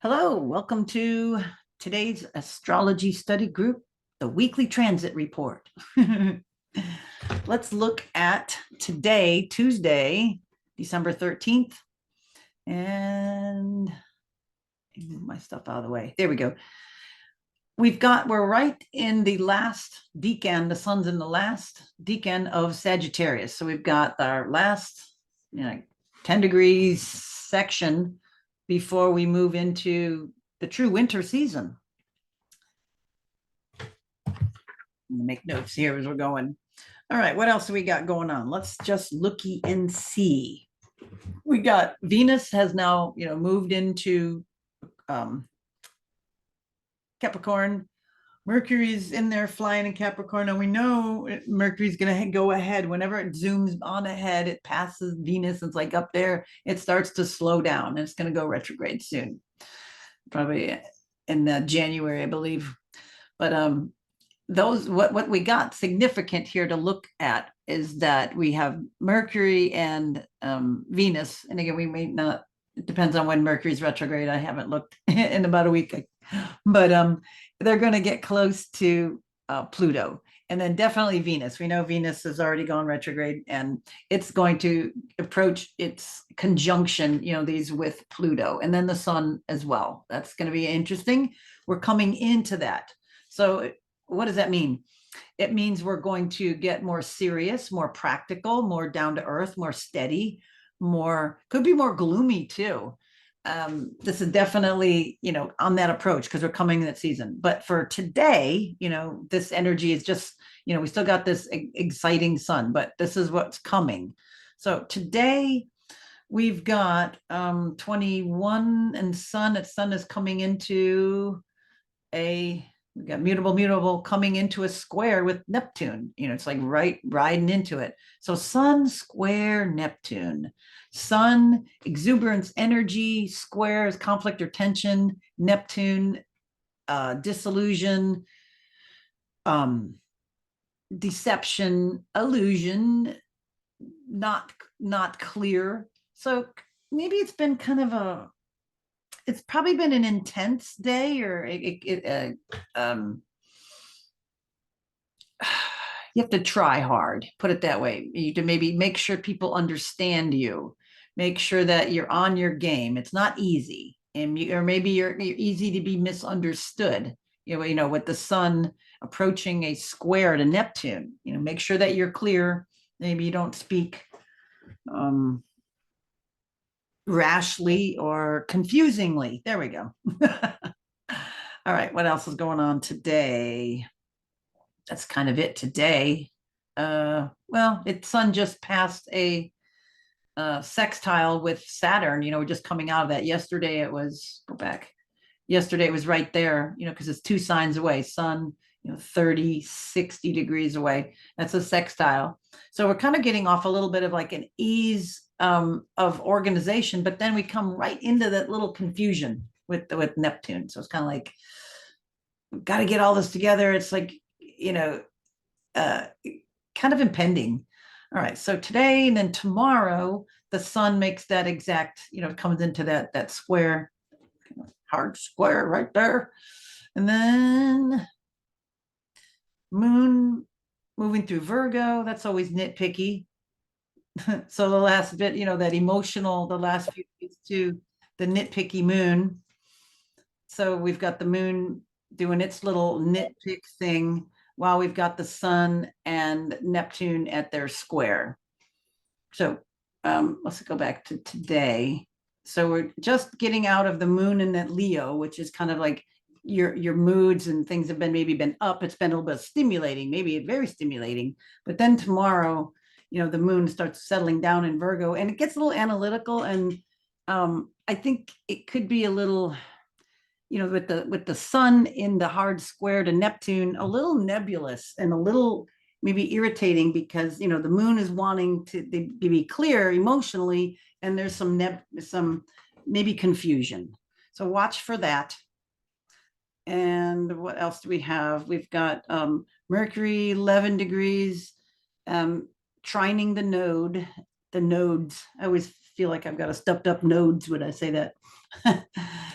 Hello, welcome to today's Astrology Study Group, the weekly transit report. Let's look at today, Tuesday, December 13th. And move my stuff out of the way. There we go. We're right in the last decan. The sun's in the last decan of Sagittarius. So we've got our last 10 degrees section before we move into the true winter season. Make notes here as we're going. All right, what else do we got going on? Let's just looky and see. We got Venus has now, moved into Capricorn. Mercury's in there flying in Capricorn, and we know Mercury's going to go ahead. Whenever it zooms on ahead, it passes Venus. It's like up there, it starts to slow down, and it's going to go retrograde soon, probably in January, I believe. But what we got significant here to look at is that we have Mercury and Venus, and again, we may not. It depends on when Mercury's retrograde. I haven't looked in about a week, but they're going to get close to Pluto, and then definitely Venus. We know Venus has already gone retrograde, and it's going to approach its conjunction, these with Pluto, and then the sun as well. That's going to be interesting. We're coming into that. So what does that mean? It means we're going to get more serious, more practical, more down to earth, more steady, could be more gloomy too. This is definitely, on that approach because we're coming in that season. But for today, this energy is just, we still got this exciting sun, but this is what's coming. So today we've got 21 and sun. Its sun is coming into we got mutable coming into a square with Neptune. It's like right riding into it. So sun square Neptune. Sun, exuberance, energy, squares, conflict or tension. Neptune, disillusion, deception, illusion, not clear. So maybe it's been kind of it's probably been an intense day, or you have to try hard, put it that way. You to maybe make sure people understand you, make sure that you're on your game. It's not easy, or maybe you're easy to be misunderstood. With the sun approaching a square to Neptune, make sure that you're clear. Maybe you don't speak rashly or confusingly. There we go. All right, what else is going on today? That's kind of it today. Well, sun just passed a sextile with Saturn. We're just coming out of that. Yesterday it was right there, because it's 2 signs away. Sun, 30, 60 degrees away. That's a sextile. So we're kind of getting off a little bit of like an ease of organization, but then we come right into that little confusion with Neptune. So it's kind of like, we've got to get all this together. It's like, kind of impending. All right. So today and then tomorrow, the sun makes that exact, comes into that square, hard square right there. And then moon moving through Virgo. That's always nitpicky. So the last bit, that emotional, the last few days to the nitpicky moon. So we've got the moon doing its little nitpick thing while we've got the sun and Neptune at their square. So let's go back to today. So we're just getting out of the moon in that Leo, which is kind of like your moods and things have been up. It's been a little bit stimulating, maybe very stimulating. But then tomorrow, the moon starts settling down in Virgo, and it gets a little analytical. And I think it could be a little, with the sun in the hard square to Neptune, a little nebulous and a little maybe irritating, because the moon is wanting to be clear emotionally, and there's some maybe confusion. So watch for that. And what else do we have? We've got Mercury 11 degrees, trining the nodes. I always feel like I've got a stuffed up nodes when I say that.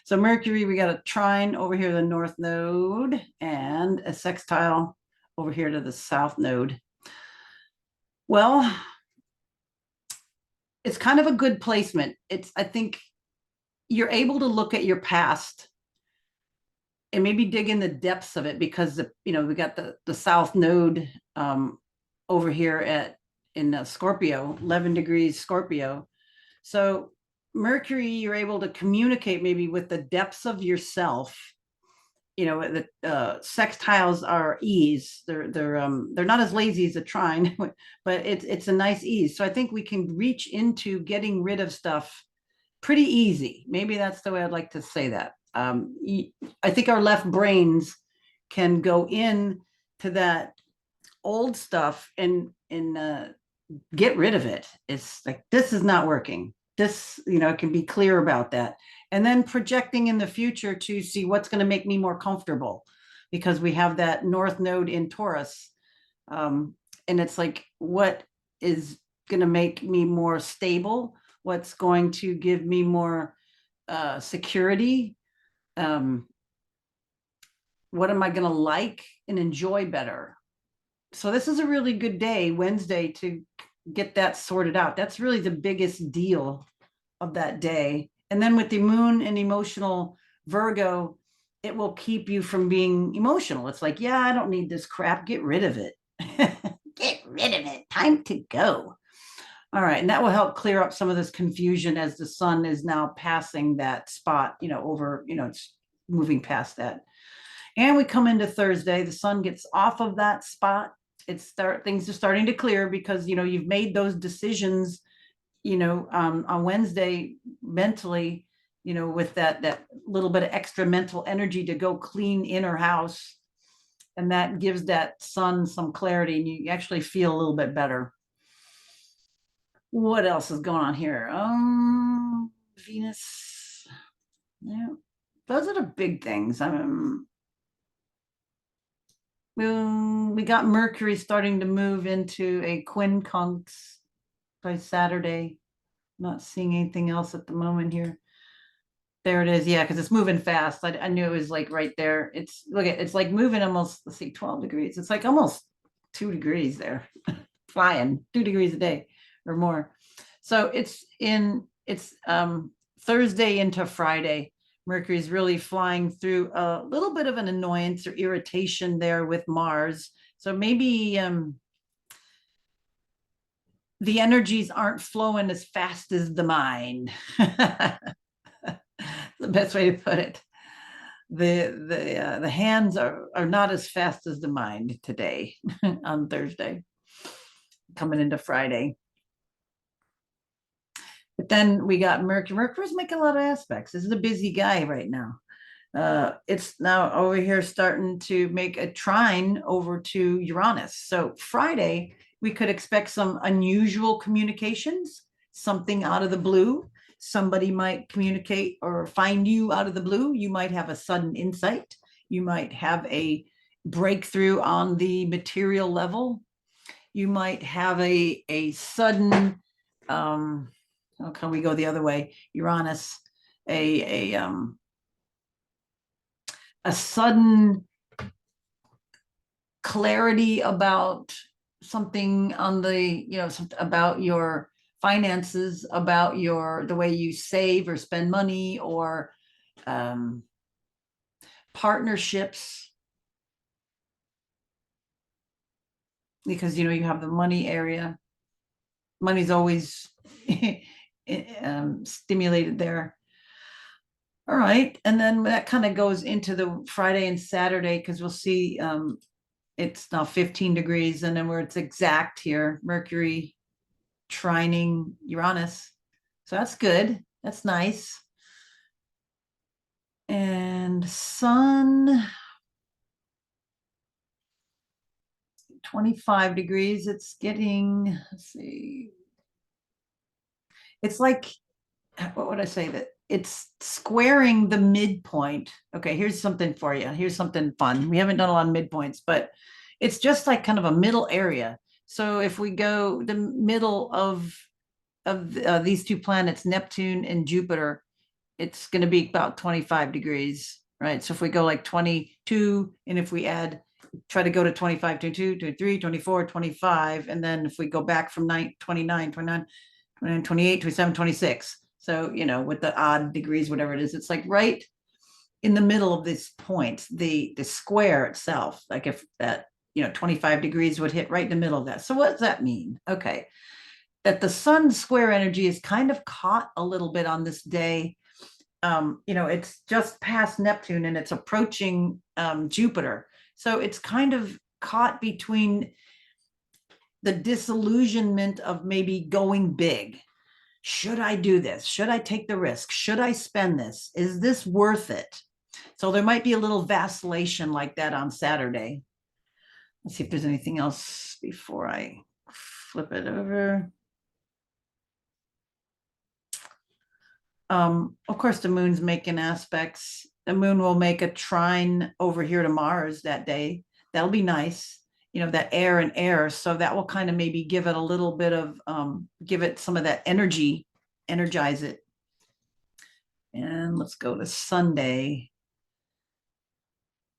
So Mercury, we got a trine over here, the north node, and a sextile over here to the south node. Well, it's kind of a good placement. I think you're able to look at your past and maybe dig in the depths of it, because we got the south node over here in Scorpio, 11 degrees Scorpio. So Mercury, you're able to communicate maybe with the depths of yourself. The sextiles are ease. They're not as lazy as a trine, but it's a nice ease. So I think we can reach into getting rid of stuff pretty easy. Maybe that's the way I'd like to say that. I think our left brains can go in to that old stuff and get rid of it. It's like, this is not working. This, can be clear about that. And then projecting in the future to see what's going to make me more comfortable, because we have that north node in Taurus. And it's like, what is going to make me more stable? What's going to give me more security? What am I going to like and enjoy better? So this is a really good day, Wednesday, to get that sorted out. That's really the biggest deal of that day. And then with the moon and emotional Virgo, it will keep you from being emotional. It's like, yeah, I don't need this crap. Get rid of it. Get rid of it. Time to go. All right. And that will help clear up some of this confusion as the sun is now passing that spot, over, it's moving past that. And we come into Thursday, the sun gets off of that spot. Things are starting to clear, because, you've made those decisions, on Wednesday mentally, with that little bit of extra mental energy to go clean inner house. And that gives that sun some clarity, and you actually feel a little bit better. What else is going on here? Venus. Yeah, those are the big things. We got Mercury starting to move into a quincunx by Saturday. Not seeing anything else at the moment here. There it is. Yeah, because it's moving fast. I knew it was like right there. It's like moving almost, let's see, 12 degrees. It's like almost 2 degrees there. Flying 2 degrees a day or more. So it's Thursday into Friday. Mercury is really flying through a little bit of an annoyance or irritation there with Mars. So maybe the energies aren't flowing as fast as the mind. The best way to put it. The hands are not as fast as the mind today on Thursday, coming into Friday. But then we got Mercury. Mercury's making a lot of aspects. This is a busy guy right now. It's now over here starting to make a trine over to Uranus. So Friday, we could expect some unusual communications, something out of the blue. Somebody might communicate or find you out of the blue. You might have a sudden insight. You might have a breakthrough on the material level. You might have a sudden, how can we go the other way? Uranus, a sudden clarity about something on the, about your finances, about the way you save or spend money, or partnerships, because you have the money area. Money's always stimulated there. All right, and then that kind of goes into the Friday and Saturday, because we'll see it's now 15 degrees, and then where it's exact here, Mercury trining Uranus. So that's good. That's nice. And Sun, 25 degrees. It's getting, let's see. It's like, what would I say, that it's squaring the midpoint. Okay, here's something for you. Here's something fun. We haven't done a lot of midpoints, but it's just like kind of a middle area. So if we go the middle of these two planets, Neptune and Jupiter, it's going to be about 25 degrees, right? So if we go like 22, and if we try to go to 25, 22, 23, 24, 25, and then if we go back from 29, 29, 29, 28, 27, 26. So, with the odd degrees, whatever it is, it's like right in the middle of this point, the square itself, like if that, 25 degrees would hit right in the middle of that. So what does that mean? Okay. That the sun square energy is kind of caught a little bit on this day. It's just past Neptune and it's approaching Jupiter. So it's kind of caught between the disillusionment of maybe going big. Should I do this? Should I take the risk? Should I spend this? Is this worth it? So there might be a little vacillation like that on Saturday. Let's see if there's anything else before I flip it over. Of course, the moon's making aspects. The moon will make a trine over here to Mars that day. That'll be nice. That air and air. So that will kind of maybe give it a little bit of, give it some of that energy, energize it. And let's go to Sunday.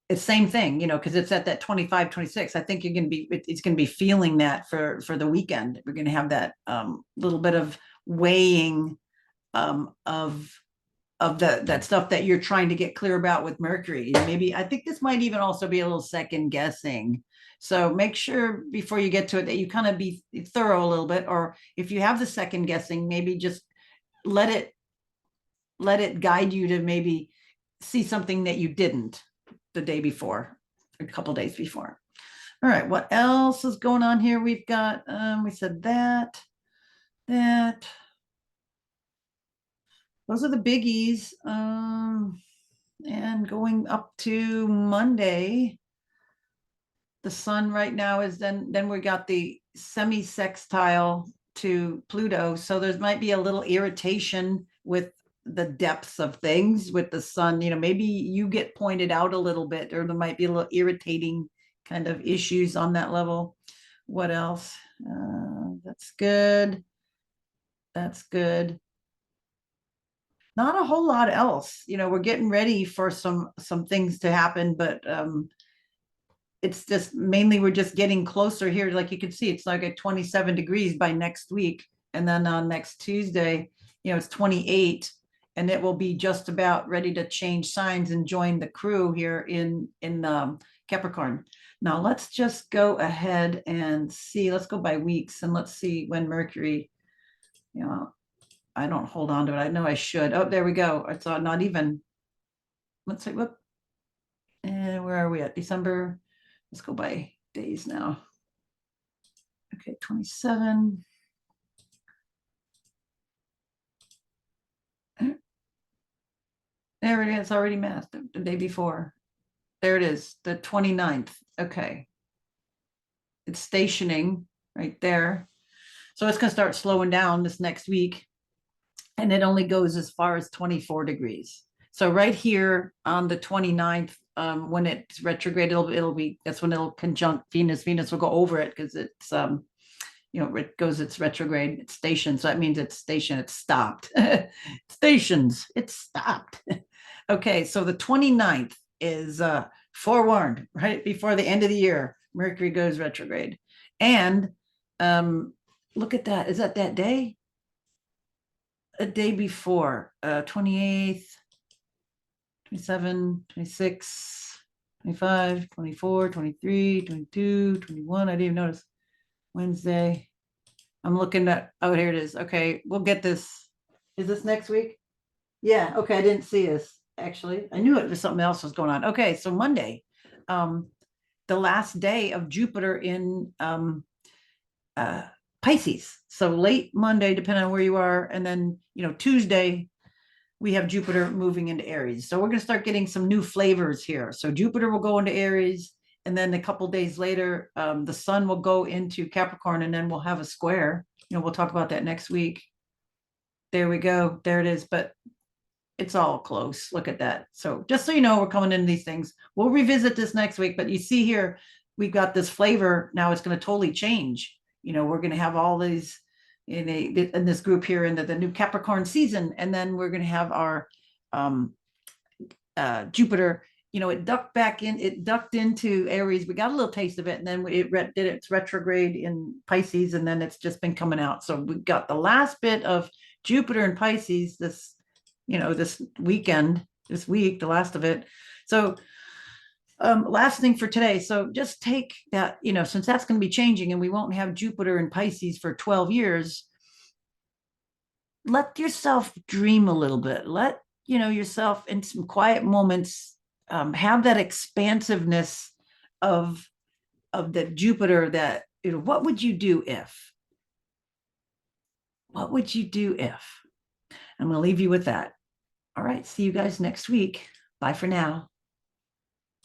It's same thing, because it's at that 25, 26. I think it's going to be feeling that for the weekend. We're going to have that little bit of weighing of that stuff that you're trying to get clear about with Mercury. Maybe I think this might even also be a little second guessing. So make sure before you get to it that you kind of be thorough a little bit, or if you have the second guessing, maybe just let it guide you to maybe see something that you didn't the day before, a couple days before. All right, what else is going on here? We've got, we said that. Those are the biggies. And going up to Monday, the sun right now is then we got the semi-sextile to Pluto. So there might be a little irritation with the depths of things with the sun. Maybe you get pointed out a little bit, or there might be a little irritating kind of issues on that level. What else? That's good. That's good. Not a whole lot else. We're getting ready for some things to happen, but it's just mainly we're just getting closer here. Like you can see, it's like at 27 degrees by next week. And then on next Tuesday, it's 28, and it will be just about ready to change signs and join the crew here in Capricorn. Now let's just go ahead and see. Let's go by weeks and let's see when Mercury, I don't hold on to it. I know I should. Oh, there we go. It's not even. Let's see. Whoop. And where are we at? December. Let's go by days now. Okay, 27. There it is. Already matched the day before. There it is. The 29th. Okay. It's stationing right there. So it's going to start slowing down this next week. And it only goes as far as 24 degrees. So right here on the 29th, when it's retrograde, that's when it'll conjunct Venus. Venus will go over it because it's, it's retrograde, it's stationed. So that means it's stationed, it's stopped. Stations, it's stopped. Okay, so the 29th is forewarned, right before the end of the year. Mercury goes retrograde. And look at that. Is that day? A day before, 28th, 27, 26, 25, 24, 23, 22, 21. I didn't even notice. Wednesday. I'm looking at, oh, here it is. Okay, we'll get this. Is this next week? Yeah, okay, I didn't see this, actually. I knew it was something else was going on. Okay, so Monday, the last day of Jupiter in Pisces. So late Monday, depending on where you are. And then, Tuesday, we have Jupiter moving into Aries. So we're going to start getting some new flavors here. So Jupiter will go into Aries. And then a couple days later, the sun will go into Capricorn, and then we'll have a square. We'll talk about that next week. There we go. There it is. But it's all close. Look at that. So just so you know, we're coming into these things. We'll revisit this next week. But you see here, we've got this flavor. Now it's going to totally change. We're going to have all these in this group here into the new Capricorn season. And then we're going to have our Jupiter, it ducked into Aries. We got a little taste of it, and then it did its retrograde in Pisces, and then it's just been coming out. So we got the last bit of Jupiter in Pisces this week, the last of it. So last thing for today. So just take that, since that's going to be changing and we won't have Jupiter in Pisces for 12 years, let yourself dream a little bit. Let yourself in some quiet moments have that expansiveness of the Jupiter. That what would you do if? What would you do if? I'm going to leave you with that. All right, see you guys next week. Bye for now.